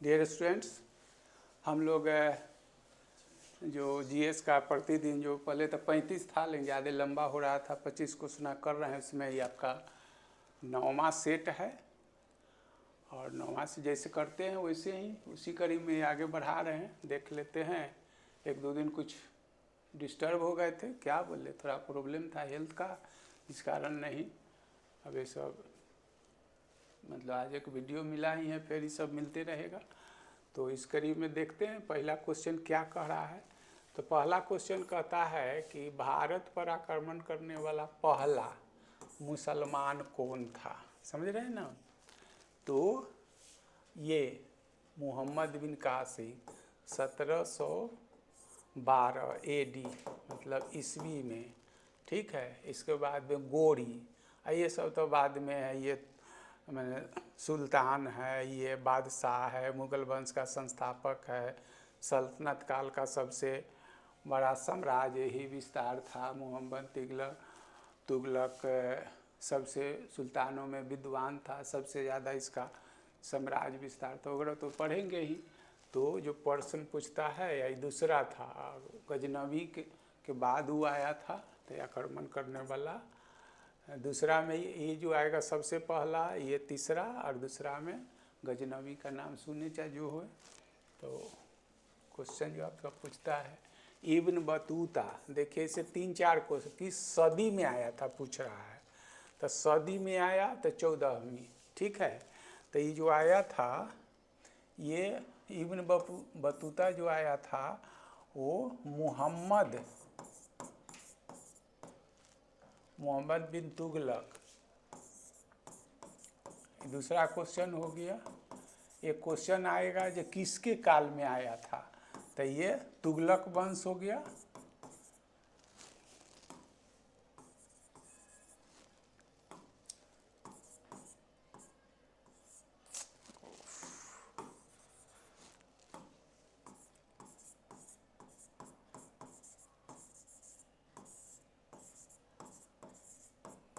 Dear students, हम लोग जो जीएस का प्रतिदिन जो पहले तो 35 था लेकिन ज़्यादा लंबा हो रहा था, 25 क्वेश्चन कर रहे हैं। उसमें ये आपका 9वां सेट है और 9वां से जैसे करते हैं वैसे ही उसी कड़ी में आगे बढ़ा रहे हैं। देख लेते हैं। एक दो दिन कुछ डिस्टर्ब हो गए थे, क्या बोले, थोड़ा प्रॉब्लम था हेल्थ का, इस कारण नहीं। अब ये सब मतलब आज एक वीडियो मिला ही है, फिर ये सब मिलते रहेगा। तो इस करीब में देखते हैं पहला क्वेश्चन क्या कह रहा है। तो पहला क्वेश्चन कहता है कि भारत पर आक्रमण करने वाला पहला मुसलमान कौन था। समझ रहे हैं ना। तो ये मोहम्मद बिन कासिम 1712 AD मतलब ईस्वी में, ठीक है। इसके बाद में गोरी, ये सब तो बाद में है। ये मैंने सुल्तान है, ये बादशाह है, मुग़ल वंश का संस्थापक है, सल्तनत काल का सबसे बड़ा साम्राज्य ही विस्तार था। मोहम्मद तुगलक सबसे सुल्तानों में विद्वान था, सबसे ज़्यादा इसका साम्राज्य विस्तार था वगैरह तो पढ़ेंगे ही। तो जो प्रश्न पूछता है या दूसरा था, गजनवी के बाद वो आया था, तो आक्रमण करने वाला। दूसरा में ये जो आएगा सबसे पहला, ये तीसरा, और दूसरा में गजनवी का नाम सुनने चाहे जो हो। तो क्वेश्चन जो आपका पूछता है इब्न बतूता, देखिए इसे 3-4 क्वेश्चन किस सदी में आया था पूछ रहा है। तो सदी में आया तो 14वीं, ठीक है। तो ये जो आया था, ये इब्न बतूता जो आया था वो मोहम्मद बिन तुगलक। दूसरा क्वेश्चन हो गया। ये क्वेश्चन आएगा जो किसके काल में आया था, तो ये तुगलक वंश हो गया।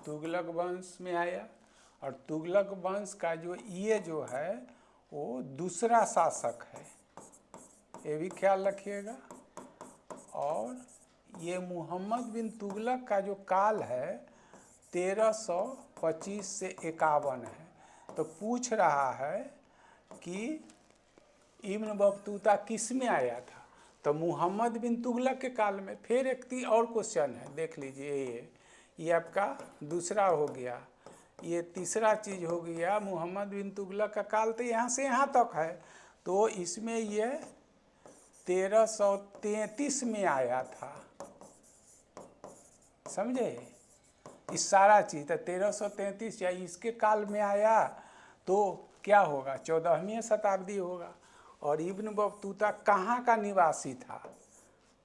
तुगलक वंश में आया। और तुगलक वंश का ये जो है वो दूसरा शासक है, ये भी ख्याल रखिएगा। और ये मोहम्मद बिन तुगलक का जो काल है 1325 से 51 है। तो पूछ रहा है कि इब्न बतूता किस में आया था, तो मोहम्मद बिन तुगलक के काल में। फिर एक और क्वेश्चन है, देख लीजिए। ये आपका दूसरा हो गया। ये तीसरा चीज़ हो गया, मोहम्मद बिन तुगलक का काल तो यहाँ से यहाँ तक है। तो इसमें ये 1333 में आया था, समझे। इस सारा चीज़ तो 1333 या इसके काल में आया तो क्या होगा, 14वीं शताब्दी होगा। और इब्न बतूता कहाँ का निवासी था,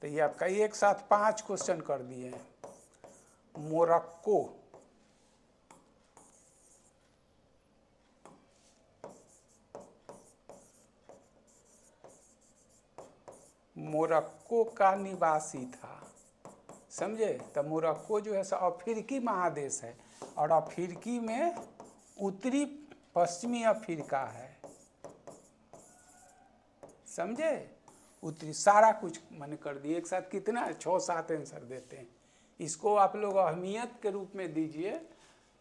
तो ये आपका एक साथ 5 क्वेश्चन कर दिए हैं। मोरक्को का निवासी था, समझे। तो मोरक्को जो है सो अफ्रीकी महादेश है, और अफ्रीकी में उत्तरी पश्चिमी अफ्रीका है, समझे। उत्तरी सारा कुछ मैंने कर दिए एक साथ। कितना 6-7 आंसर देते हैं। इसको आप लोग अहमियत के रूप में दीजिए,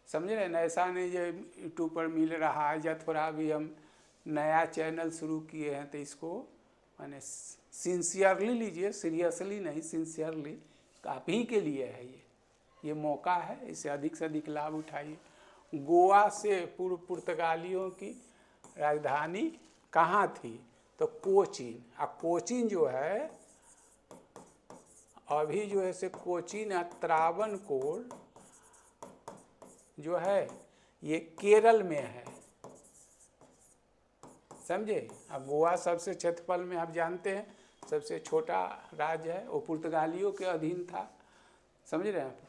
समझ रहे ना। ऐसा नहीं जो यूट्यूब पर मिल रहा है, या थोड़ा भी हम नया चैनल शुरू किए हैं तो इसको मैंने सिंसियरली लीजिए, सीरियसली नहीं, सिंसियरली। आप ही के लिए है ये मौका है, इसे अधिक से अधिक लाभ उठाइए। गोवा से पूर्व पुर्तगालियों की राजधानी कहाँ थी, तो कोचीन। और कोचीन जो है अभी जो है से कोचीन या त्रावणकोर जो है ये केरल में है, समझे। अब गोवा सबसे क्षेत्रफल में आप जानते हैं सबसे छोटा राज्य है, वो पुर्तगालियों के अधीन था, समझ रहे हैं।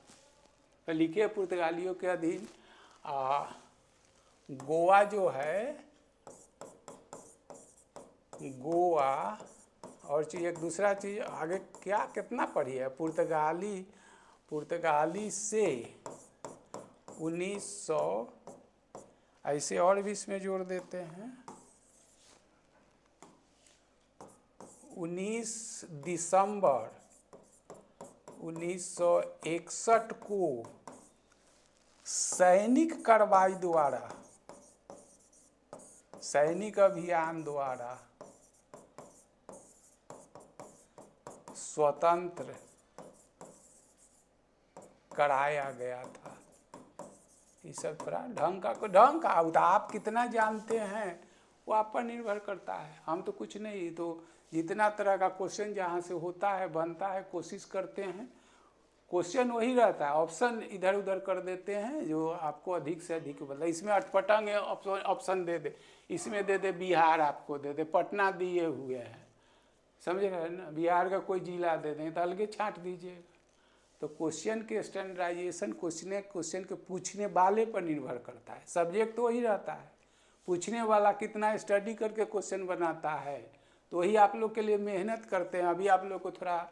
तो लिखिए पुर्तगालियों के अधीन। गोवा जो है, गोवा और चीज़ एक दूसरा चीज़ आगे क्या कितना पढ़ी है। पुर्तगाली से 1900 ऐसे और भी इसमें जोड़ देते हैं। 19 दिसंबर 1961 को सैनिक कार्रवाई द्वारा, सैनिक अभियान द्वारा स्वतंत्र कराया गया था। ये सब थोड़ा ढंग का होता। आप कितना जानते हैं वो आप पर निर्भर करता है। हम तो कुछ नहीं, तो जितना तरह का क्वेश्चन जहाँ से होता है बनता है कोशिश करते हैं। क्वेश्चन वही रहता है, ऑप्शन इधर उधर कर देते हैं जो आपको अधिक से अधिक बता। इसमें अटपटांग ऑप्शन दे दे, इसमें दे दे बिहार आपको दे दे, पटना दिए हुए हैं, समझ रहे हैं ना, बिहार का कोई जिला दे दें तो अलगे छांट दीजिएगा। तो क्वेश्चन के स्टैंडर्डाइजेशन क्वेश्चन के पूछने वाले पर निर्भर करता है। सब्जेक्ट तो वही रहता है, पूछने वाला कितना स्टडी करके क्वेश्चन बनाता है, तो वही आप लोग के लिए मेहनत करते हैं। अभी आप लोग को थोड़ा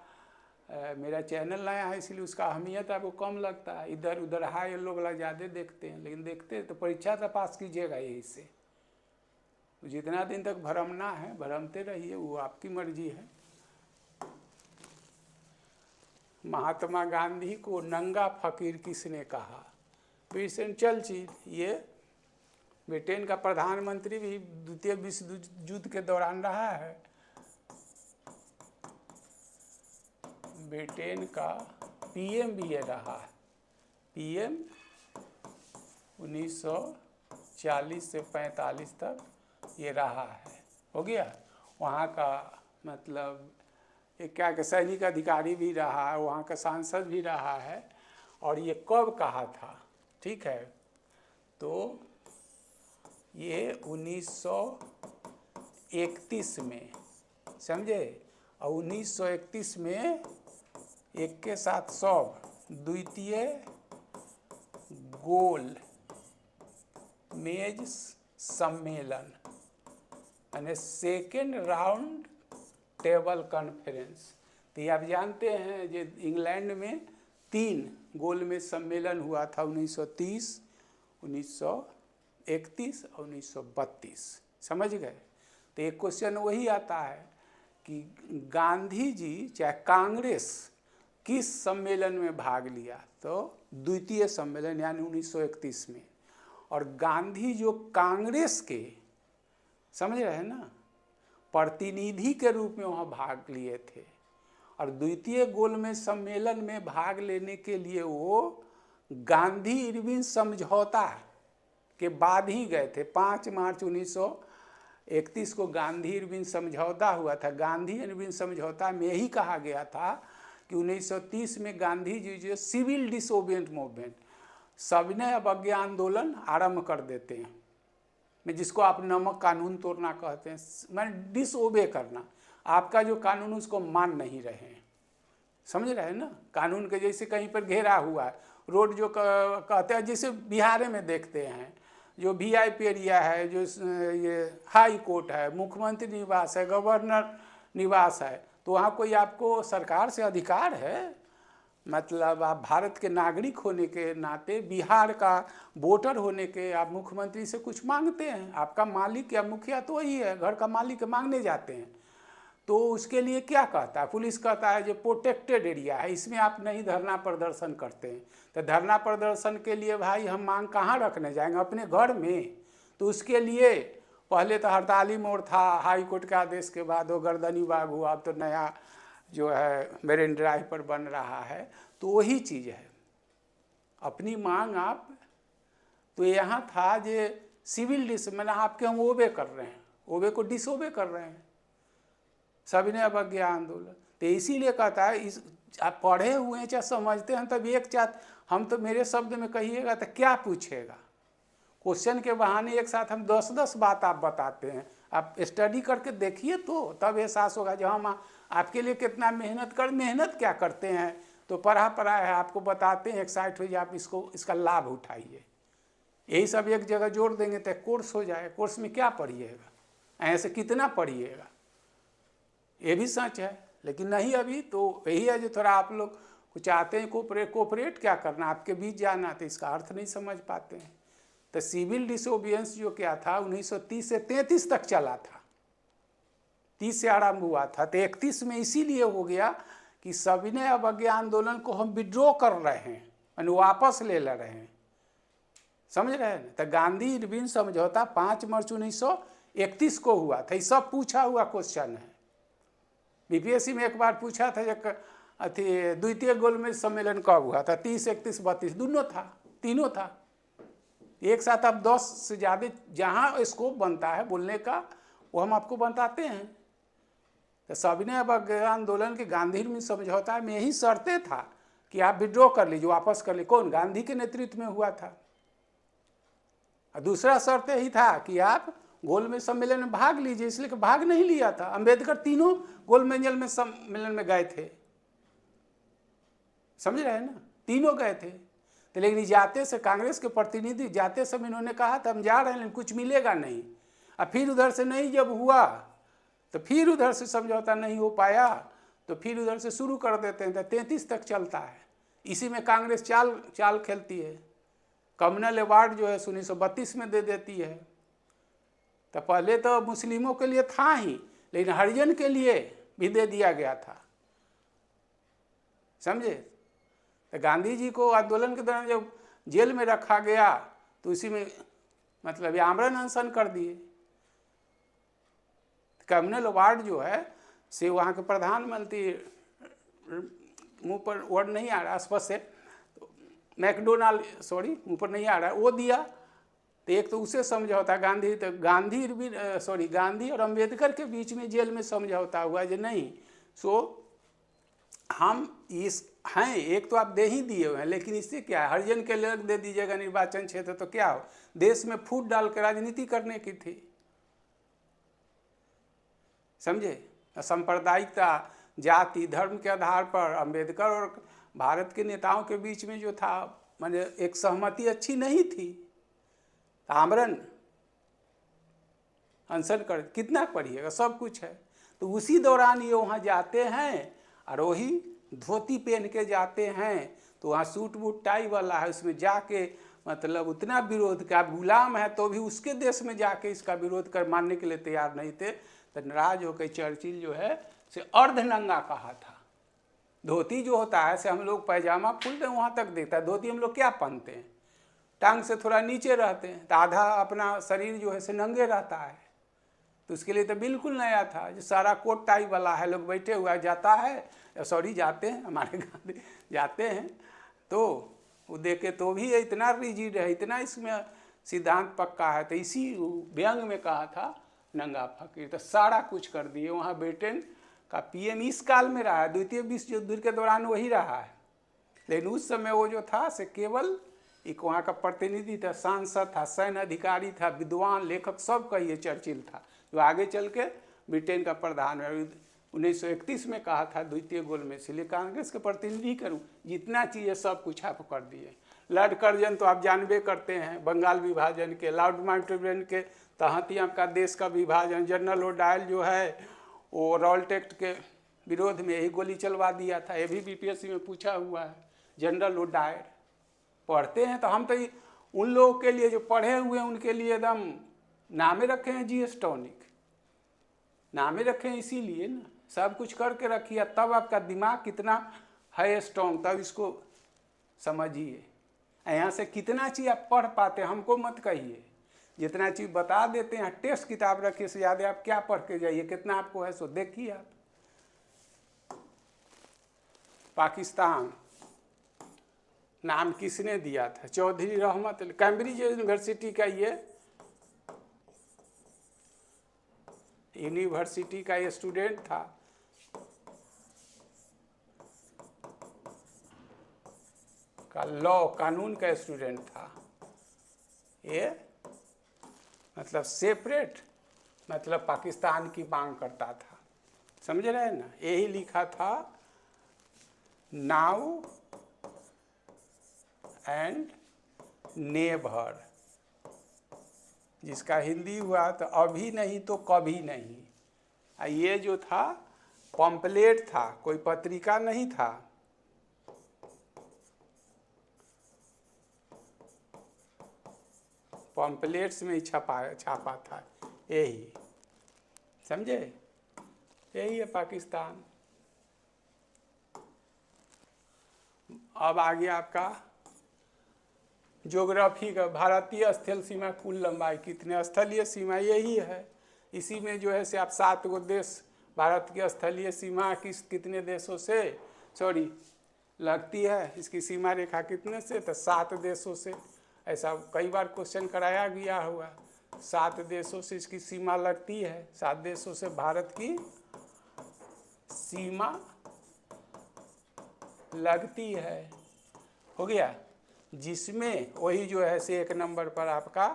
मेरा चैनल नया है इसलिए उसका अहमियत आपको कम लगता है। इधर उधर हाई लोग ज़्यादा देखते हैं, लेकिन देखते तो परीक्षा तो पास कीजिएगा यही से। जितना दिन तक भरमना है भरमते रहिए, वो आपकी मर्जी है। महात्मा गांधी को नंगा फकीर किसने कहा? विंस्टन चर्चिल, ये ब्रिटेन का प्रधानमंत्री भी द्वितीय विश्व युद्ध के दौरान रहा है। ब्रिटेन का पीएम भी ये रहा है, पीएम 1940 से 45 तक ये रहा है। हो गया। वहाँ का मतलब एक क्या कि सैनिक अधिकारी भी रहा है, वहाँ का सांसद भी रहा है। और ये कब कहा था, ठीक है, तो ये 1931 में, समझे। और 1931 में एक के साथ सब द्वितीय गोल मेज सम्मेलन यानी सेकेंड राउंड टेबल कॉन्फ्रेंस। तो ये आप जानते हैं जो इंग्लैंड में 3 गोल मेज सम्मेलन हुआ था, 1930, 1931 और 1932, समझ गए। तो एक क्वेश्चन वही आता है कि गांधी जी चाहे कांग्रेस किस सम्मेलन में भाग लिया, तो द्वितीय सम्मेलन यानी 1931 में। और गांधी जो कांग्रेस के, समझ रहे हैं ना, प्रतिनिधि के रूप में वहाँ भाग लिए थे। और द्वितीय गोलमेज सम्मेलन में भाग लेने के लिए वो गांधी इरविन समझौता के बाद ही गए थे। 5 मार्च 1931 को गांधी इरविन समझौता हुआ था। गांधी इरविन समझौता में यही कहा गया था कि 1930 में गांधी जी जो सिविल डिसोबिएंट मूवमेंट, सविनय अवज्ञा आंदोलन आरंभ कर देते हैं, में जिसको आप नमक कानून तोड़ना कहते हैं, मैंने डिसओबे करना, आपका जो कानून उसको मान नहीं रहे हैं, समझ रहे हैं ना। कानून के जैसे कहीं पर घेरा हुआ है, रोड जो कहते हैं, जैसे बिहार में देखते हैं जो वीआईपी एरिया है, जो ये हाई कोर्ट है, मुख्यमंत्री निवास है, गवर्नर निवास है, तो वहाँ कोई आपको सरकार से अधिकार है? मतलब आप भारत के नागरिक होने के नाते, बिहार का वोटर होने के, आप मुख्यमंत्री से कुछ मांगते हैं? आपका मालिक या मुखिया तो वही है, घर का मालिक मांगने जाते हैं। तो उसके लिए क्या कहता है पुलिस? कहता है जो प्रोटेक्टेड एरिया है, इसमें आप नहीं धरना प्रदर्शन करते हैं। तो धरना प्रदर्शन के लिए भाई हम मांग कहाँ रखने जाएंगे? अपने घर में। तो उसके लिए पहले तो हड़ताली मोड़ था, हाई कोर्ट के आदेश के बाद वो गर्दनी बाग हुआ, अब तो नया जो है मेरिन ड्राइव पर बन रहा है। तो वही चीज़ है, अपनी मांग आप, तो यहाँ था जो सिविल डिस, मैंने आपके हम ओबे कर रहे हैं, ओबे को डिसओबे कर रहे हैं, सविनय अवज्ञा आंदोलन। तो इसीलिए कहता है, इस आप पढ़े हुए हैं चाहे समझते हैं, तब एक चाहत हम तो मेरे शब्द में कहिएगा तो क्या पूछेगा? क्वेश्चन के बहाने एक साथ हम 10-10 बात आप बताते हैं। आप स्टडी करके देखिए तो तब एहसास होगा जो हम आपके लिए कितना मेहनत क्या करते हैं। तो पढ़ा है, आपको बताते हैं, एक्साइट हो जाए, आप इसका लाभ उठाइए। यही सब एक जगह जोड़ देंगे तो कोर्स हो जाए। कोर्स में क्या पढ़िएगा? ऐसे कितना पढ़िएगा? ये भी सच है, लेकिन नहीं अभी तो यही है जो थोड़ा आप लोग कुछ चाहते हैं कोऑपरेट क्या करना, आपके बीच जाना, तो इसका अर्थ नहीं समझ पाते हैं। तो सिविल डिसोबियंस जो क्या था 1930 से 33 तक चला था, 30 से आरंभ हुआ था, तो 31 में इसीलिए हो गया कि सविनय अवज्ञा आंदोलन को हम विड्रॉ कर रहे हैं, यानी वापस ले रहे हैं, समझ रहे हैं। तो गांधी इरविन समझौता 5 मार्च 1931 को हुआ था। ये सब पूछा हुआ क्वेश्चन है। बीपीएससी में एक बार पूछा था जब अथी द्वितीय गोलमेज सम्मेलन कब हुआ था, 30, 31, 32 दोनों था, तीनों था एक साथ। अब 10 से ज़्यादा जहाँ स्कोप बनता है बोलने का वो हम आपको बताते हैं। तो सविनय अवज्ञा आंदोलन के गांधी इरविन समझौता में यही शर्तें था कि आप विड्रॉ कर लीजिए, वापस कर लीजिए। कौन? गांधी के नेतृत्व में हुआ था। और दूसरा शर्त यही था कि आप गोलमेज सम्मेलन में भाग लीजिए, इसलिए कि भाग नहीं लिया था। अंबेडकर तीनों गोलमेज में सम्मेलन में गए थे, समझ रहे हैं ना, तीनों गए थे। तो लेकिन जाते से कांग्रेस के प्रतिनिधि जाते समय इन्होंने कहा था हम जा रहे हैं लेकिन कुछ मिलेगा नहीं। और फिर उधर से नहीं जब हुआ तो फिर उधर से समझौता नहीं हो पाया तो फिर उधर से शुरू कर देते हैं। तो 33 तक चलता है। इसी में कांग्रेस चाल खेलती है। कम्युनल अवार्ड जो है 1932 में दे देती है। तो पहले तो मुस्लिमों के लिए था ही, लेकिन हरिजन के लिए भी दे दिया गया था, समझे। तो गांधी जी को आंदोलन के दौरान जब जेल में रखा गया तो उसी में मतलब आमरण अनशन कर दिए। कम्युनल अवार्ड जो है से वहाँ के प्रधानमंत्री, मुँह पर वर्ड नहीं आ रहा स्पष्ट से, मैकडोनाल्ड, सॉरी मुँह पर नहीं आ रहा है, वो दिया। तो एक तो उसे समझौता गांधी, तो गांधी और अंबेडकर के बीच में जेल में समझौता हुआ जो नहीं सो हम इस हैं, एक तो आप दे ही दिए हुए हैं, लेकिन इससे क्या है, हरिजन के लिए दे दीजिएगा निर्वाचन क्षेत्र तो क्या हो, देश में फूट डाल के राजनीति करने की थी, समझे। सांप्रदायिकता, जाति, धर्म के आधार पर अंबेडकर और भारत के नेताओं के बीच में जो था माने एक सहमति अच्छी नहीं थी। आमरण अनशन कर कितना पढ़िएगा, सब कुछ है। तो उसी दौरान ये वहाँ जाते हैं और वही धोती पहन के जाते हैं। तो वहाँ सूट बूट टाई वाला है, उसमें जाके मतलब उतना विरोध का, गुलाम है तो भी उसके देश में जाके इसका विरोध कर मानने के लिए तैयार नहीं थे। तो नाराज होकर चर्चिल जो है से अर्धनंगा कहा था। धोती जो होता है से हम लोग पैजामा फुल वहाँ तक देखता है, धोती हम लोग क्या पहनते हैं, टांग से थोड़ा नीचे रहते हैं, तो आधा अपना शरीर जो है से नंगे रहता है। तो उसके लिए तो बिल्कुल नया था, जो सारा कोट टाई वाला है, लोग बैठे हुआ जाता है, सॉरी जाते हैं, हमारे गांधी जाते हैं तो वो देखे तो भी इतना रिजिड है, इतना इसमें सिद्धांत पक्का है। तो इसी व्यंग में कहा था नंगा फकीर। तो सारा कुछ कर दिए। वहाँ ब्रिटेन का पीएम इस काल में रहा है, द्वितीय विश्व युद्ध के दौरान वही रहा है, लेकिन उस समय वो जो था से केवल एक वहाँ का प्रतिनिधि था, सांसद था, सैन्य अधिकारी था, विद्वान, लेखक, सब कहिए चर्चिल था, जो आगे चल के ब्रिटेन का प्रधान है। 1931 में कहा था द्वितीय गोल में, इसलिए कांग्रेस के प्रतिनिधि करूँ, जितना चाहिए सब कुछ आप कर दिए। लॉर्ड कर्जन तो आप जानबे करते हैं, बंगाल विभाजन के, लॉर्ड माउंटबेटन के तहत ही आपका देश का विभाजन। जनरल ओडायल जो है वो रॉल्ट एक्ट के विरोध में यही गोली चलवा दिया था। ये भी बीपीएससी में पूछा हुआ है। जनरल ओडायल पढ़ते हैं तो हम तो उन लोगों के लिए जो पढ़े हुए हैं उनके लिए एकदम नामे रखे हैं जीएस टॉनिक, नामे रखे हैं इसीलिए ना, सब कुछ करके रखिए, तब आपका दिमाग कितना है स्ट्रॉन्ग, तब इसको समझिए। यहाँ से कितना चीज़ आप पढ़ पाते हैं हमको मत कहिए, जितना चीज़ बता देते हैं टेस्ट किताब रखिए से ज़्यादा आप क्या पढ़ के जाइए, कितना आपको है सो देखिए आप। पाकिस्तान नाम किसने दिया था? चौधरी रहमत अली, कैम्ब्रिज यूनिवर्सिटी का यूनिवर्सिटी का ये स्टूडेंट था। का लॉ, कानून का स्टूडेंट था ये, मतलब सेपरेट, मतलब पाकिस्तान की मांग करता था, समझ रहे हैं ना। यही लिखा था नाउ एंड नेवर, जिसका हिंदी हुआ तो अभी नहीं तो कभी नहीं। ये जो था पम्पलेट था, कोई पत्रिका नहीं था। पम्पलेट्स में छापा था यही, समझे। यही है पाकिस्तान। अब आ गया आपका ज्योग्राफी का, भारतीय स्थल सीमा कुल लंबाई कितने, स्थलीय सीमा यही है, इसी में जो है से आप 7 गो देश, भारत की स्थलीय सीमा कितने देशों से लगती है, इसकी सीमा रेखा कितने से, तो 7 देशों से। ऐसा कई बार क्वेश्चन कराया गया हुआ, 7 देशों से इसकी सीमा लगती है, 7 देशों से भारत की सीमा लगती है, हो गया। जिसमें वही जो है से 1 नंबर पर आपका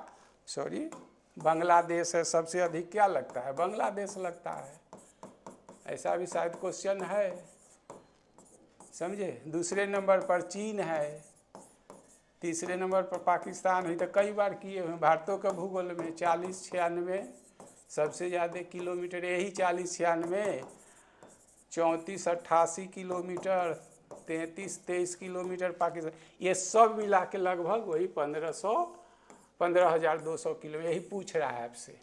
बांग्लादेश है, सबसे अधिक क्या लगता है, बांग्लादेश लगता है। ऐसा भी शायद क्वेश्चन है, समझे। दूसरे नंबर पर चीन है, तीसरे नंबर पर पाकिस्तान है। तो कई बार किए हुए भारतों के भूगोल में 40-96 सबसे ज़्यादा किलोमीटर, यही 40-96, 34-88 किलोमीटर, 33-23 किलोमीटर पाकिस्तान, ये सब मिला के लगभग वही 15,200 किलो, यही पूछ रहा है आपसे।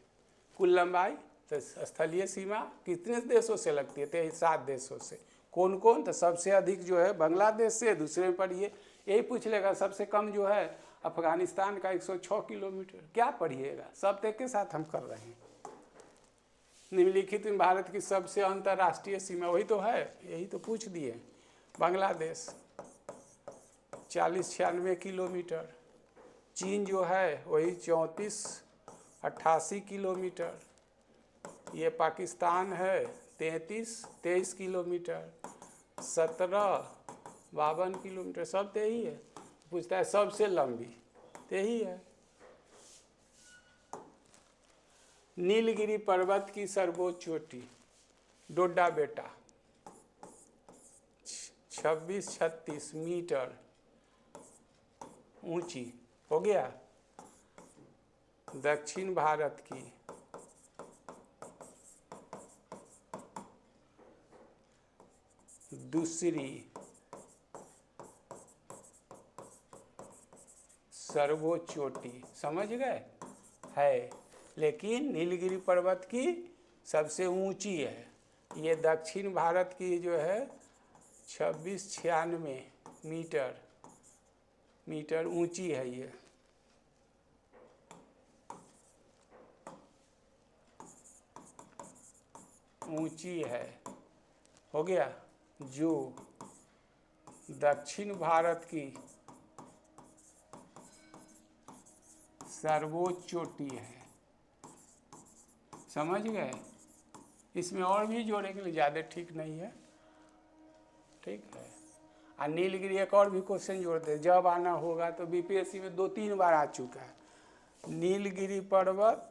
कुल लंबाई तो स्थलीय सीमा कितने देशों से लगती है, तो 7 देशों से। कौन कौन, तो सबसे अधिक जो है बांग्लादेश से, दूसरे पर ये यही पूछ लेगा। सबसे कम जो है अफगानिस्तान का 106 किलोमीटर, क्या पढ़िएगा, सब तक के साथ हम कर रहे हैं। निम्नलिखित में भारत की सबसे अंतर्राष्ट्रीय सीमा, वही तो है, यही तो पूछ दिए। बांग्लादेश 40-96 किलोमीटर, चीन जो है वही 34-88 किलोमीटर, ये पाकिस्तान है 33-23 किलोमीटर, 17-52 किलोमीटर, सब तो यही है। पूछता है सबसे लंबी, तो यही है। नीलगिरी पर्वत की सर्वोच्च चोटी डोडा बेटा 26-36 मीटर ऊंची, हो गया। दक्षिण भारत की दूसरी सर्वोच्च चोटी, समझ गए, है। लेकिन नीलगिरी पर्वत की सबसे ऊंची है। ये दक्षिण भारत की जो है 26-96 मीटर ऊंची है, ये ऊंची है, हो गया। जो दक्षिण भारत की सर्वोच्च चोटी है, समझ गए। इसमें और भी जोड़ने के लिए ज़्यादा ठीक नहीं है, ठीक है। और नीलगिरी एक और भी क्वेश्चन जोड़ते हैं, जब आना होगा तो बीपीएससी में 2-3 बार आ चुका है। नीलगिरी पर्वत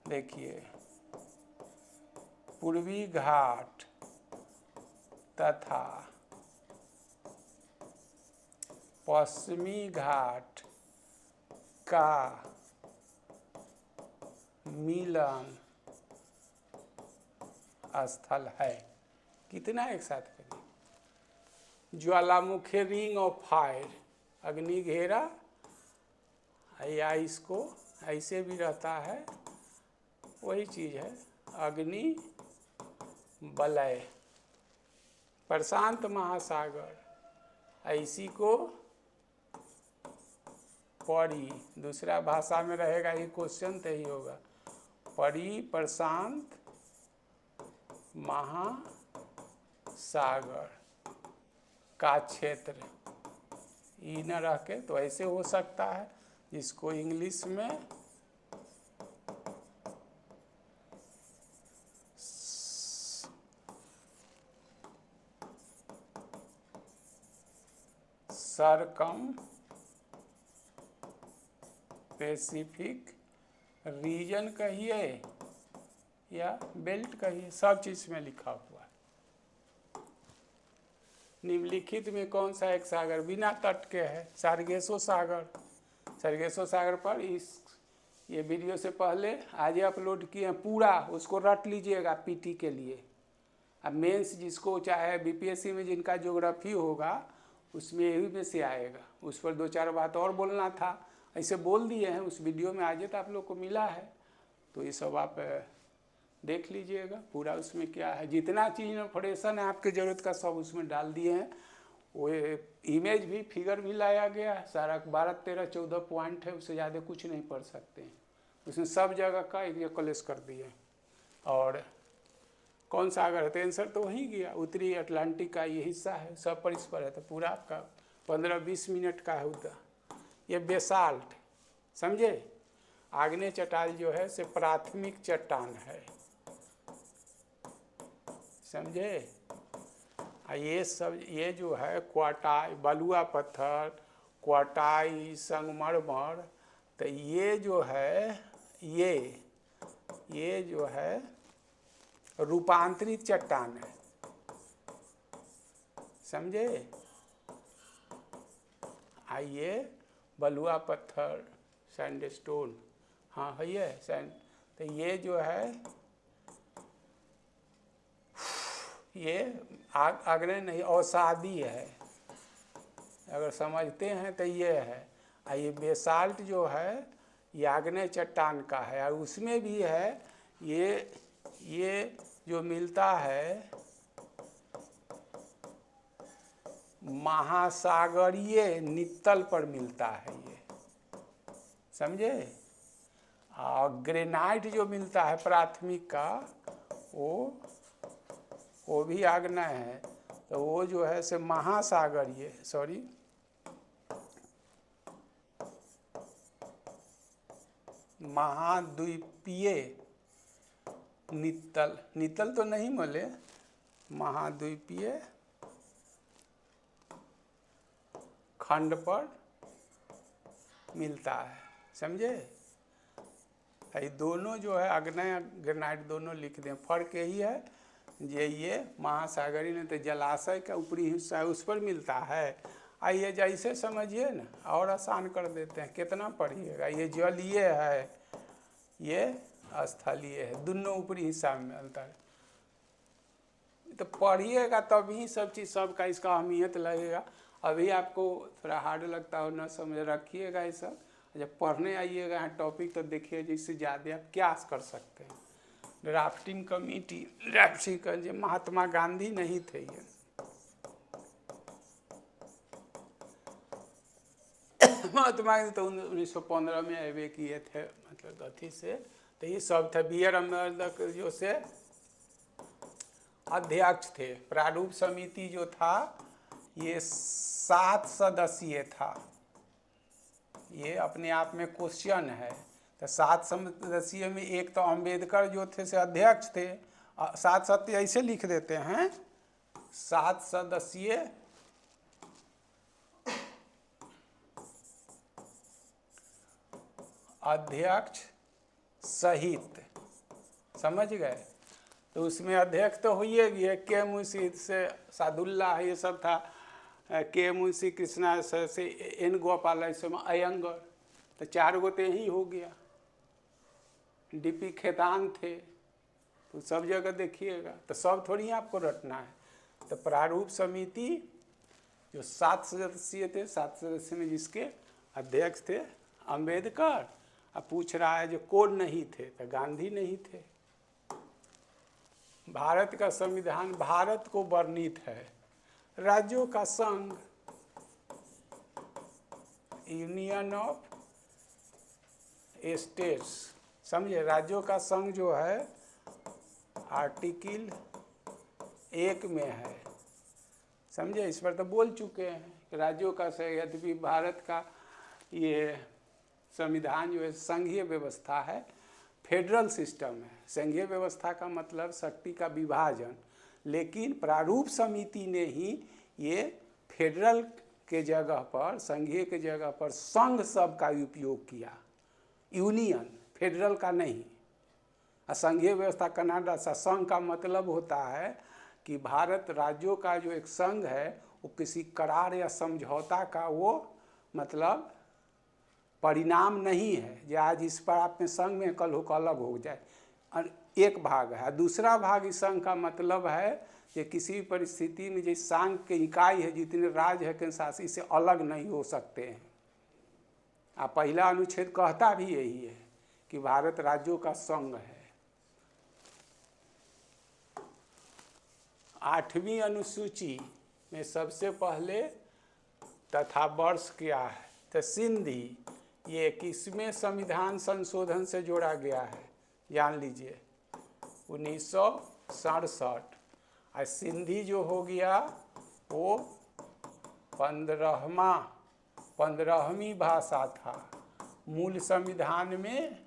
देखिए, पूर्वी घाट तथा पश्चिमी घाट का मिलन स्थल है। कितना एक साथ करिए। ज्वालामुखी रिंग ऑफ फायर, अग्नि घेरा, या इसको ऐसे भी रहता है, वही चीज़ है, अग्नि वलय। प्रशांत महासागर, ऐसी को परी, दूसरा भाषा में रहेगा ये क्वेश्चन तो ही होगा, परी प्रशांत महासागर का क्षेत्र, ई न रह के तो ऐसे हो सकता है, जिसको इंग्लिश में सरकम पैसिफिक रीजन कहिए या बेल्ट कहिए, सब चीज में लिखा हुआ है। निम्नलिखित में कौन सा एक सागर बिना तट के है, सार्गेसो सागर। सार्गेसो सागर पर ये वीडियो से पहले आज अपलोड किए हैं, पूरा उसको रट लीजिएगा पीटी के लिए। अब मेंस जिसको चाहे बीपीएससी में जिनका ज्योग्राफी होगा उसमें यही में से आएगा, उस पर 2-4 बात और बोलना था, ऐसे बोल दिए हैं, उस वीडियो में आज तो आप लोग को मिला है, तो ये सब आप देख लीजिएगा पूरा उसमें क्या है, जितना चीज़ इन्फॉर्मेशन है आपकी ज़रूरत का सब उसमें डाल दिए हैं। वो इमेज भी फिगर भी लाया गया है सारा, 12 13 14 पॉइंट है, उससे ज़्यादा कुछ नहीं पढ़ सकते हैं उसमें, सब जगह का एक कलेक्ट कर दिए। और कौन सा अगर है तो आंसर तो वहीं गया, उत्तरी अटलांटिक का ये हिस्सा है, सब पर इस पर है, तो पूरा आपका 15-20 मिनट का है उधर। ये बेसाल्ट, समझे, आग्नेय चट्टान जो है से प्राथमिक चट्टान है, समझे। ये सब ये जो है क्वाटाई, बलुआ पत्थर, क्वाटाई, संगमरमर, तो ये जो है ये जो है रूपांतरित चट्टान है, समझे। आइए बलुआ पत्थर, सैंडस्टोन, हाँ है ये सैंड, तो ये जो है ये आग्नेय नहीं अवसादी है, अगर समझते हैं तो ये है। ये बेसाल्ट जो है ये आग्नेय चट्टान का है, और उसमें भी है ये जो मिलता है महासागरीय नित्तल पर मिलता है ये, समझे। और ग्रेनाइट जो मिलता है प्राथमिक का वो भी आग्नेय है, तो वो जो है से महासागरीय महाद्वीपीय नित्तल तो नहीं बोले, महाद्वीपीय खंड पर मिलता है, समझे। ये दोनों जो है आग्नेय ग्रेनाइट दोनों लिख दें, फर्क यही है ये महासागरीय ने तो जलाशय का ऊपरी हिस्सा है उस पर मिलता है। आइए जैसे समझिए ना, और आसान कर देते हैं, कितना पढ़िएगा। ये जलीय है, ये स्थलीय है, दोनों ऊपरी हिस्सा में मिलता है, तो पढ़िएगा तभी सब चीज़ सबका इसका अहमियत लगेगा। अभी आपको थोड़ा हार्ड लगता हो ना समझ, रखिएगा ये सब, जब पढ़ने आइएगा यहाँ टॉपिक तो देखिए जिससे ज़्यादा आप क्या कर सकते हैं। ड्राफ्टिंग कमेटी, ड्राफ्टिंग का जो महात्मा गांधी नहीं थे ये महात्मा गांधी तो 1915 में अवे किए थे, मतलब अथी से, तो ये सब थे। बी आर अम्बेडकर जो से अध्यक्ष थे। प्रारूप समिति जो था ये 7 सदस्यीय था, ये अपने आप में क्वेश्चन है। तो 7 सदस्यीय में एक तो अम्बेडकर जो थे से अध्यक्ष थे, 7 सदस्य ऐसे लिख देते हैं, 7 सदस्यीय अध्यक्ष सहित, समझ गए। तो उसमें अध्यक्ष तो हुए गए, के मुंशी से सादुल्ला ये सब था, के मुंशी कृष्णा से एन गोपाल ऐसे में अयंगर, तो 4 गो तो यही हो गया। डीपी खेतान थे, तो सब जगह देखिएगा, तो सब थोड़ी आपको रटना है। तो प्रारूप समिति जो 7 सदस्यीय थे, 7 सदस्य में जिसके अध्यक्ष थे अम्बेडकर, अब पूछ रहा है जो कौन नहीं थे, तो गांधी नहीं थे। भारत का संविधान भारत को वर्णित है, राज्यों का संघ, यूनियन ऑफ स्टेट्स, समझे। राज्यों का संघ जो है आर्टिकल 1 में है, समझे। इस पर तो बोल चुके हैं राज्यों का संघ, यद्यपि भारत का ये संविधान जो है संघीय व्यवस्था है, फेडरल सिस्टम है। संघीय व्यवस्था का मतलब शक्ति का विभाजन, लेकिन प्रारूप समिति ने ही ये फेडरल के जगह पर, संघीय के जगह पर संघ शब्द का उपयोग किया, यूनियन, फेडरल का नहीं। संघीय व्यवस्था कनाडा सा, संघ का मतलब होता है कि भारत राज्यों का जो एक संघ है वो किसी करार या समझौता का वो मतलब परिणाम नहीं है, जो आज इस पर आप में संघ में कल हो अलग हो जाए, एक भाग है। दूसरा भाग इस संघ का मतलब है कि किसी भी परिस्थिति में जिस संघ के इकाई है, जितने राज्य है के शासन से अलग नहीं हो सकते हैं, पहला अनुच्छेद कहता भी यही है कि भारत राज्यों का संघ है। 8वीं अनुसूची में सबसे पहले तथा वर्ष क्या है, तो सिंधी, ये 21वें संविधान संशोधन से जोड़ा गया है, जान लीजिए 1967। और सिंधी जो हो गया वो 15वीं भाषा था। मूल संविधान में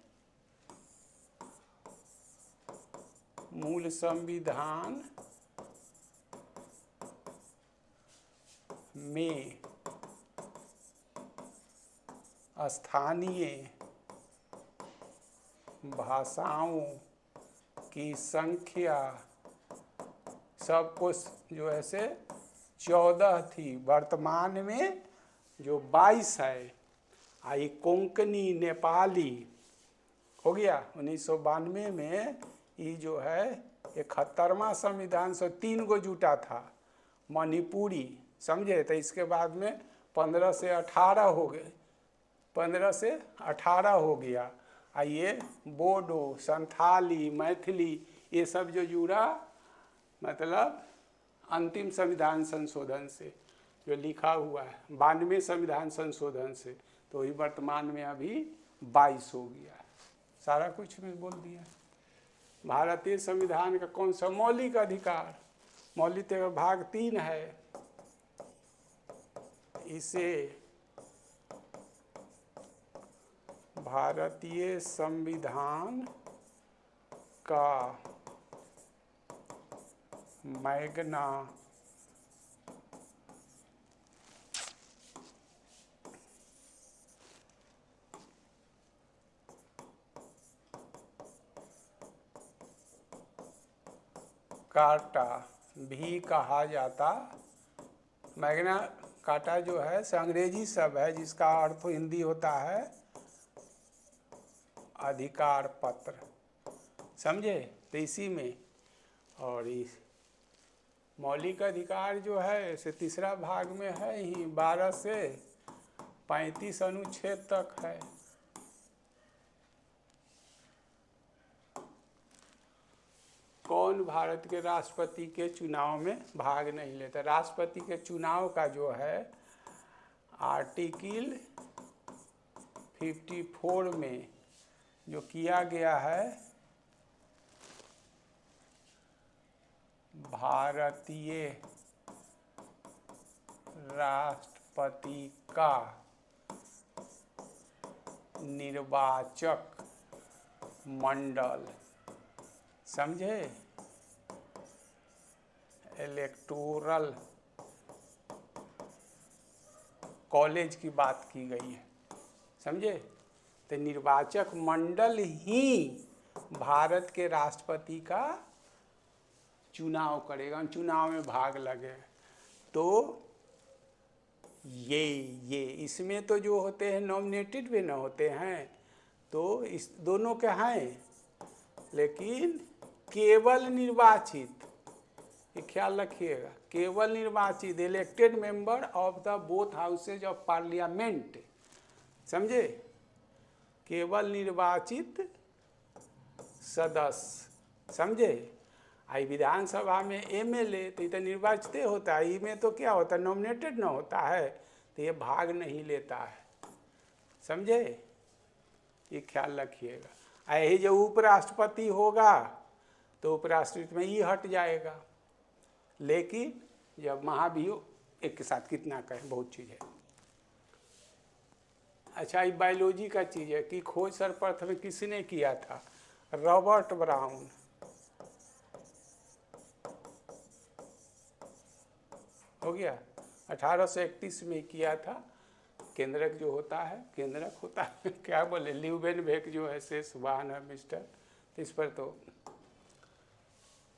स्थानीय भाषाओं की संख्या सब कुछ जो है से 14 थी, वर्तमान में जो 22 है। आई कोंकणी नेपाली हो गया 1992 में। ये जो है 71वां संविधान से 3 गो जुटा था। मणिपुरी, समझे, तो इसके बाद में 15 से 18 हो गए, 15 से 18 हो गया। ये बोडो, संथाली, मैथिली, ये सब जो जुड़ा मतलब अंतिम संविधान संशोधन से जो लिखा हुआ है 92 संविधान संशोधन से, तो ये वर्तमान में अभी 22 हो गया। सारा कुछ मैं बोल दिया। भारतीय संविधान का कौन सा मौलिक अधिकार, मौलिक भाग 3 है। इसे भारतीय संविधान का मैग्ना कार्टा भी कहा जाता। मैग्ना कार्टा जो है से अंग्रेजी शब्द है जिसका अर्थ हिंदी होता है अधिकार पत्र, समझे। तो इसी में और इस मौलिक अधिकार जो है इसे तीसरा भाग में है ही 12 से 35 अनुच्छेद तक है। कौन भारत के राष्ट्रपति के चुनाव में भाग नहीं लेता? राष्ट्रपति के चुनाव का जो है आर्टिकल 54 में जो किया गया है, भारतीय राष्ट्रपति का निर्वाचक मंडल, समझे, इलेक्टोरल कॉलेज की बात की गई है, समझे। तो निर्वाचक मंडल ही भारत के राष्ट्रपति का चुनाव करेगा, चुनाव में भाग लगे। तो ये इसमें तो जो होते हैं नॉमिनेटेड भी न होते हैं, तो इस दोनों के हैं, लेकिन केवल निर्वाचित, ये ख्याल रखिएगा, केवल निर्वाचित elected member of the both houses of parliament, समझे, केवल निर्वाचित सदस्य, समझे। आई विधानसभा में एमएलए तो निर्वाचित होता है, में तो क्या होता है नॉमिनेटेड ना होता है, तो ये भाग नहीं लेता है, समझे, ये ख्याल रखिएगा। यही जो उपराष्ट्रपति होगा तो उपराष्ट्रपति में ये हट जाएगा, लेकिन जब महाभियोग एक के साथ कितना कहें, बहुत चीज़ है। अच्छा, ये बायोलॉजी का चीज़ है कि खोज सर्वप्रथम किसने किया था? रॉबर्ट ब्राउन, हो गया 1831 में किया था। केंद्रक जो होता है, केंद्रक होता है क्या बोले, ल्यूवेनबेक जो है से सुभान है मिस्टर, इस पर तो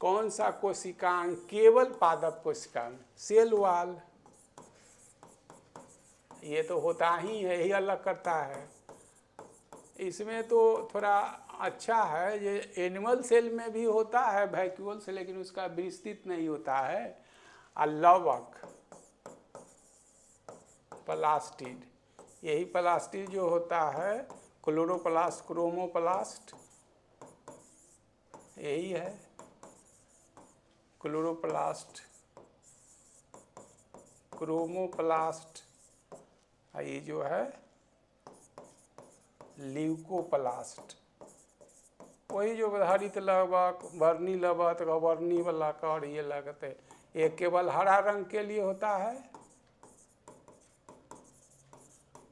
कौन सा कोशिकांग केवल पादप कोशिकांग, सेल वॉल, ये तो होता ही है, यही अलग करता है। इसमें तो थोड़ा अच्छा है, ये एनिमल सेल में भी होता है वैक्यूल से, लेकिन उसका विस्तृत नहीं होता है। लवक, प्लास्टिड, यही प्लास्टिक जो होता है क्लोरोप्लास्ट, क्रोमोप्लास्ट, यही है क्लोरोप्लास्ट, क्रोमोप्लास्ट। ये जो है ल्यूकोप्लास्ट, वही जो हरित लवक, वर्णी लवक, वर्णी लवक और ये लगते, ये केवल हरा रंग के लिए होता है,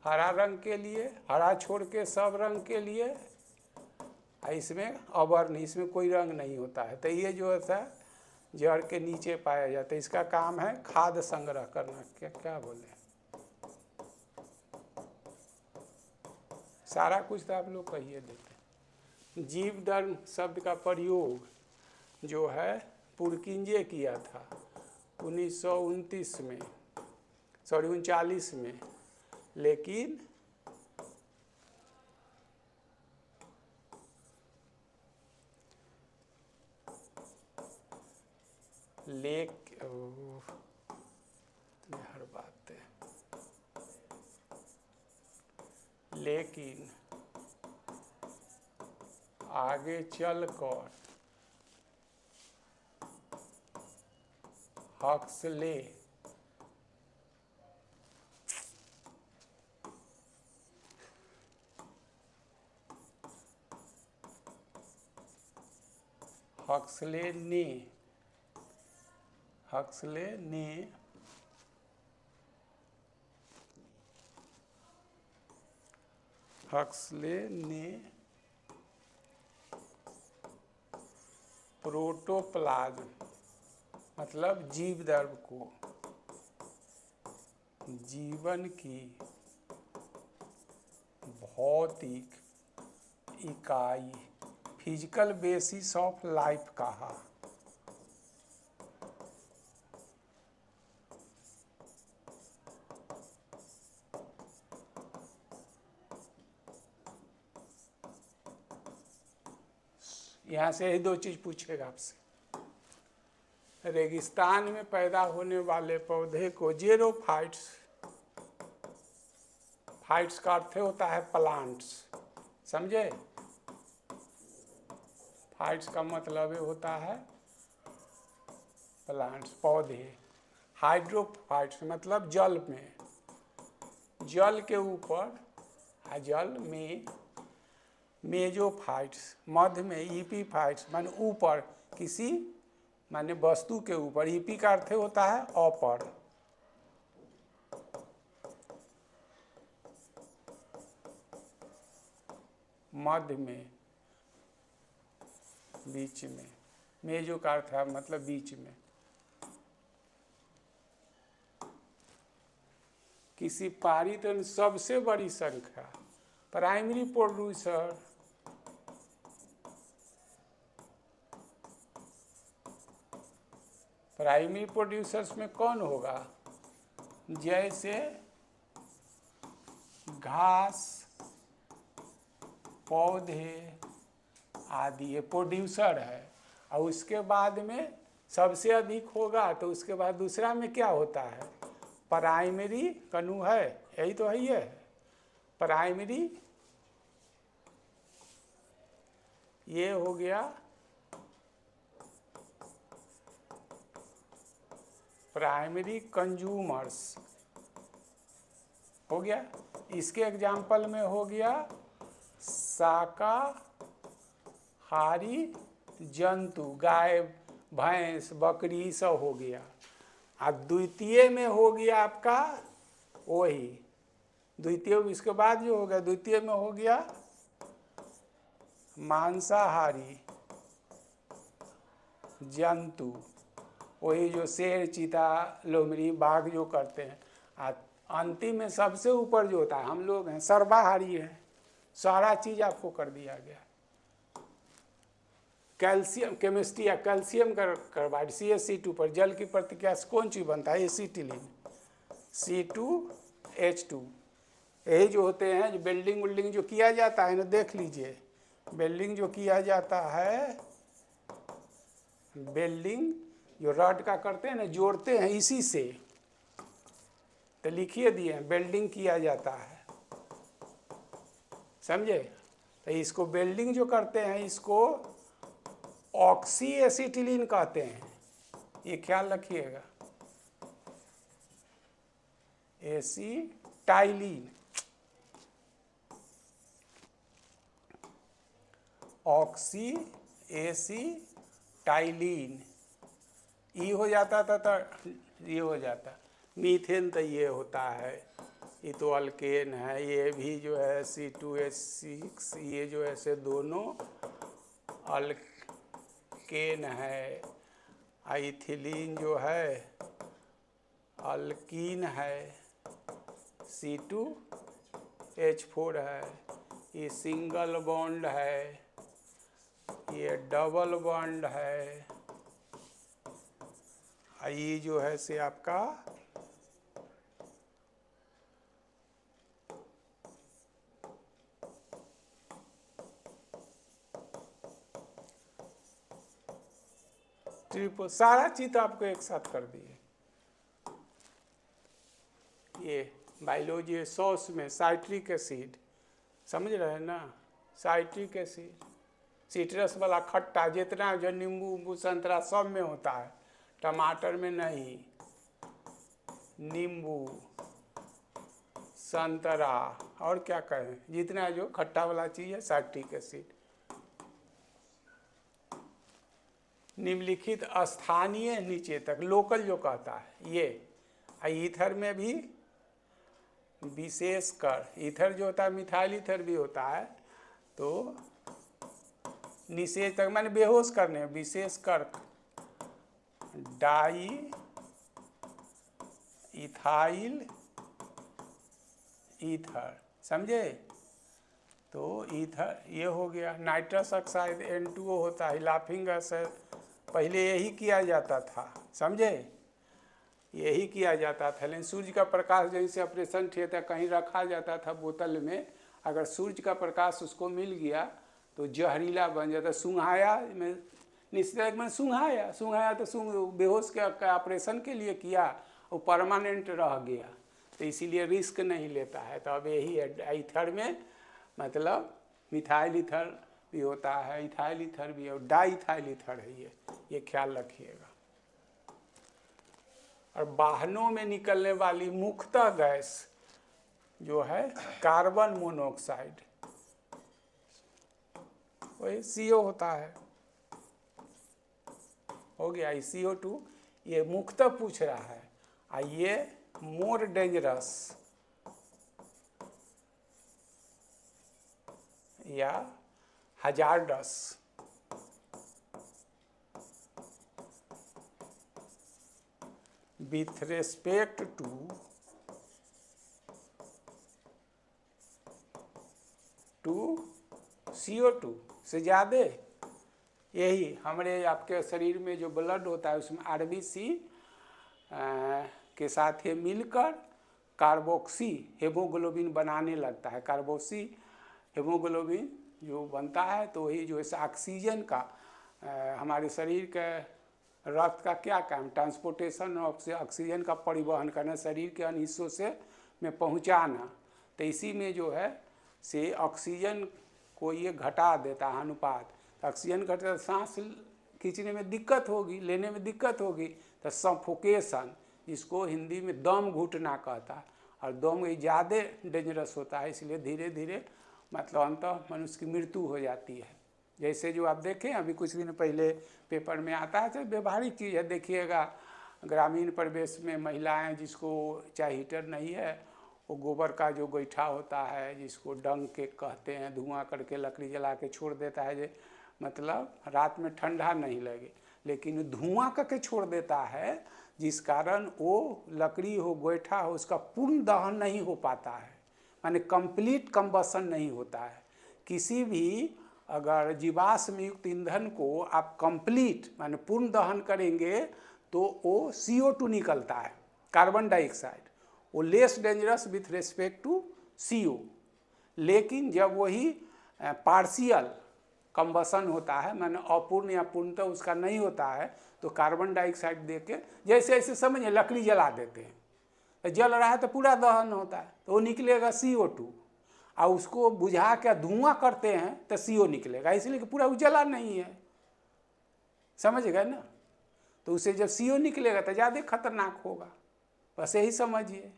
हरा रंग के लिए, हरा छोड़ के सब रंग के लिए। इसमें अवर्ण, इसमें कोई रंग नहीं होता है। तो ये जो है जड़ के नीचे पाया जाता है। इसका काम है खाद्य संग्रह करना। क्या बोले, सारा कुछ तो आप लोग कहिए देते। जीव धर्म शब्द का प्रयोग जो है पुरकिंजे किया था 1929 में, सॉरी 39 में, लेकिन हर बात है, लेकिन आगे चलकर हक्सले हक्सले ने प्रोटोप्लाज्म मतलब जीव धर्म को जीवन की भौतिक इकाई, फिजिकल बेसिस ऑफ लाइफ कहा। यहाँ से ही दो चीज पूछेगा आपसे। रेगिस्तान में पैदा होने वाले पौधे को जेरोफाइट्स, फाइट्स का अर्थ होता है प्लांट्स, समझे? फाइट्स का मतलब होता है प्लांट्स, पौधे। हाइड्रोफाइट्स मतलब जल में, जल के ऊपर, जल में मेजोफाइट्स, मध्य में ईपीफाइट्स माने ऊपर, किसी माने वस्तु के ऊपर। ईपी का अर्थ होता है अपर, मध्य में, बीच में। मेजो का अर्थ है मतलब बीच में। किसी पारित सबसे बड़ी संख्या, प्राइमरी प्रोड्यूसर, प्राइमरी प्रोड्यूसर्स में कौन होगा? जैसे घास, पौधे आदि, ये प्रोड्यूसर है। और उसके बाद में सबसे अधिक होगा तो उसके बाद दूसरा में क्या होता है? प्राइमरी कनु है, यही तो है, ये प्राइमरी, ये हो गया प्राइमरी कंज्यूमर्स, हो गया। इसके एग्जाम्पल में हो गया शाकाहारी जंतु, गाय, भैंस, बकरी, सब हो गया। अब द्वितीय में हो गया आपका वही, द्वितीय, इसके बाद जो हो गया द्वितीय में हो गया मांसाहारी जंतु, वही जो शेर, चीता, लोमड़ी, बाघ जो करते हैं। अंतिम में सबसे ऊपर जो होता है, हम लोग हैं सर्वाहारी हैं। सारा चीज आपको कर दिया गया। कैल्शियम, केमिस्ट्री या कैल्शियम कार्बाइड CaC2 पर जल की प्रतिक्रिया से कौन चीज बनता है? Acetylene, C2H2। यही जो होते हैं, जो बिल्डिंग जो किया जाता है ना, देख लीजिए, बिल्डिंग जो किया जाता है, बिल्डिंग जो रड का करते हैं ना, जोड़ते हैं इसी से, तो लिखिए दिए हैं, बिल्डिंग किया जाता है समझे। तो इसको वेल्डिंग जो करते हैं इसको ऑक्सी एसिटिलीन कहते हैं, ये ख्याल रखिएगा। एसिटाइलिन, ऑक्सी एसिटाइलिन, ई हो जाता था तो ये हो जाता। मीथेन तो ये होता है, ये तो अल्केन है, ये भी जो है C2H6, ये जो है से दोनों अल्केन है। इथिलीन जो है अल्कीन है, C2H4 है, ये सिंगल बॉन्ड है, ये डबल बॉन्ड है, ये जो है से आपका ट्रिपल, सारा चीज आपको एक साथ कर दिए। ये बायोलॉजी सॉस में साइट्रिक एसिड, समझ रहे हैं ना, साइट्रिक एसिड, सिट्रस वाला खट्टा जितना जो नींबू संतरा सब में होता है, टमाटर में नहीं। नींबू, संतरा और क्या कहें, जितना जो खट्टा वाला चीज़ है साइट्रिक एसिड। निम्नलिखित स्थानीय निषेचक, लोकल जो कहता है ये। ईथर में भी विशेषकर, ईथर जो होता है मिथाइल ईथर भी होता है, तो निषेचक माने बेहोश करने, विशेषकर डाई इथाइल ईथर, समझे। तो ईथर ये हो गया। नाइट्रस ऑक्साइड N2O होता है, लाफिंग गैस है, पहले यही किया जाता था, समझे, यही किया जाता था। लेकिन सूर्य का प्रकाश जैसे ऑपरेशन थिएटर कहीं रखा जाता था बोतल में, अगर सूर्य का प्रकाश उसको मिल गया तो जहरीला बन जाता। सुंघाया में निश्चित में सुंघाया तो बेहोश का ऑपरेशन के लिए किया, वो परमानेंट रह गया, तो इसीलिए रिस्क नहीं लेता है। तो अब यही है ईथर में, मतलब मिथाइल ईथर भी होता है, इथाइल ईथर भी है, और डाइथाइल ईथर है ये ख्याल रखिएगा। और वाहनों में निकलने वाली मुख्यतः गैस जो है कार्बन मोनोऑक्साइड, वही CO होता है, हो गया। CO2 ये मुख्यतः पूछ रहा है, ये मोर डेंजरस या hazardous, with respect to CO2 से ज़्यादा। यही हमारे आपके शरीर में जो ब्लड होता है उसमें RBC के साथ ये मिलकर कार्बोक्सी हेमोग्लोबिन बनाने लगता है। कार्बोक्सी हेमोग्लोबिन जो बनता है तो वही जो है ऑक्सीजन का हमारे शरीर के रक्त का क्या काम, ट्रांसपोर्टेशन ऑक्सीजन का परिवहन करना, शरीर के अन्य हिस्सों से में पहुंचाना। तो इसी में जो है से ऑक्सीजन को ये घटा देता है अनुपात। ऑक्सीजन घटता, सांस खींचने में दिक्कत होगी, लेने में दिक्कत होगी, तो सफोकेशन, जिसको हिंदी में दम घुटना कहता है, और दम ज़्यादा डेंजरस होता है, इसलिए धीरे धीरे मतलब अंततः मनुष्य की मृत्यु हो जाती है। जैसे जो आप देखें अभी कुछ दिन पहले पेपर में आता है, तो व्यवहारिक चीज़ है, देखिएगा ग्रामीण परिवेश में महिलाएं जिसको चाहे हीटर नहीं है, वो गोबर का जो गोईठा होता है जिसको डंग के कहते हैं, धुआं करके लकड़ी जला के छोड़ देता है, जो मतलब रात में ठंडा नहीं लगे, लेकिन धुआं करके छोड़ देता है, जिस कारण वो लकड़ी हो गोईठा हो उसका पूर्ण दहन नहीं हो पाता है, माने कंप्लीट कंबसन नहीं होता है। किसी भी अगर जीवाश्म युक्त ईंधन को आप कंप्लीट माने पूर्ण दहन करेंगे तो वो CO2 निकलता है, कार्बन डाइऑक्साइड, वो less dangerous with respect to CO। लेकिन जब वही पार्शियल कंबसन होता है, माने अपूर्ण या पूर्णतः उसका नहीं होता है, तो कार्बन डाइऑक्साइड दे के जैसे ऐसे समझिए लकड़ी जला देते हैं, तो जल रहा है तो पूरा दहन होता है, तो वो निकलेगा CO2। और उसको बुझा के धुआं करते हैं तो CO निकलेगा, इसलिए कि पूरा उजला नहीं है, समझ गए ना। तो उसे जब CO निकलेगा तो ज़्यादा खतरनाक होगा, बस यही समझिए।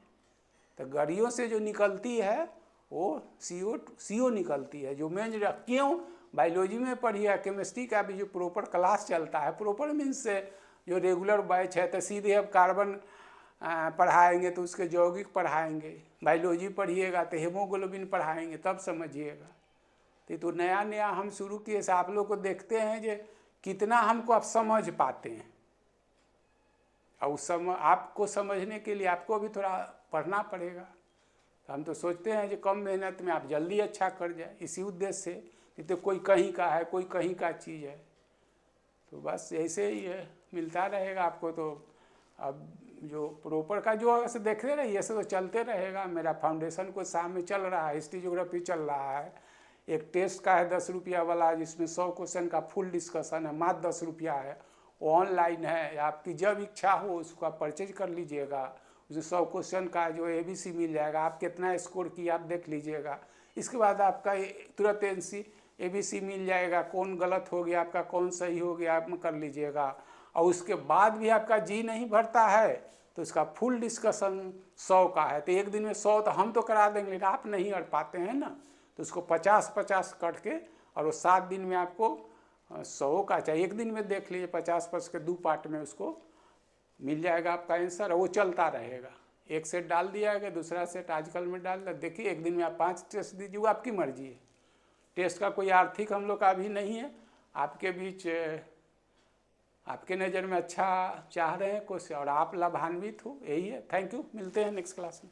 तो गाड़ियों से जो निकलती है वो CO निकलती है, जो मेन क्यों बायोलॉजी में पढ़िए, केमिस्ट्री का भी जो प्रॉपर क्लास चलता है, प्रॉपर मीन्स से जो रेगुलर बैच है, तो सीधे अब कार्बन पढ़ाएंगे तो उसके यौगिक पढ़ाएंगे, बायोलॉजी पढ़िएगा तो हेमोग्लोबिन पढ़ाएंगे, तब समझिएगा। तो नया नया हम शुरू किए से आप लोग को देखते हैं जो कितना हमको आप समझ पाते हैं, और उस समय आपको समझने के लिए आपको भी थोड़ा पढ़ना पड़ेगा। तो हम तो सोचते हैं कि कम मेहनत में आप जल्दी अच्छा कर जाए, इसी उद्देश्य से। तो कोई कहीं का है, कोई कहीं का चीज़ है, तो बस ऐसे ही है, मिलता रहेगा आपको। तो अब जो प्रॉपर का जो ऐसे देखते रहिए, ऐसे तो चलते रहेगा। मेरा फाउंडेशन को शाम में चल रहा है, हिस्ट्री ज्योग्राफी चल रहा है, एक टेस्ट का है 10 रुपया वाला, जिसमें 100 क्वेश्चन का फुल डिस्कशन है, मात्र 10 रुपया है, वो ऑनलाइन है, आपकी जब इच्छा हो उसको आप परचेज कर लीजिएगा। उसमें 100 क्वेश्चन का जो ABC मिल जाएगा, आप कितना स्कोर किया आप देख लीजिएगा। इसके बाद आपका तुरंत ABC मिल जाएगा, कौन गलत हो गया आपका, कौन सही हो गया, आप कर लीजिएगा। और उसके बाद भी आपका जी नहीं भरता है तो उसका फुल डिस्कशन 100 का है, तो एक दिन में 100 तो हम तो करा देंगे, लेकिन आप नहीं कर पाते हैं ना, तो उसको 50-50 कट के, और वो 7 दिन में आपको 100 का चाहिए, एक दिन में देख लीजिए 50-50 के 2 पार्ट में उसको मिल जाएगा आपका आंसर, और वो चलता रहेगा। एक सेट डाल दिया गया, दूसरा सेट आजकल में डाल दिया, देखिए एक दिन में आप 5 टेस्ट दीजिए, आपकी मर्जी है। टेस्ट का कोई आर्थिक हम लोग का अभी नहीं है, आपके बीच आपके नज़र में अच्छा चाह रहे हैं कुछ, और आप लाभान्वित हो, यही है। थैंक यू, मिलते हैं नेक्स्ट क्लास में।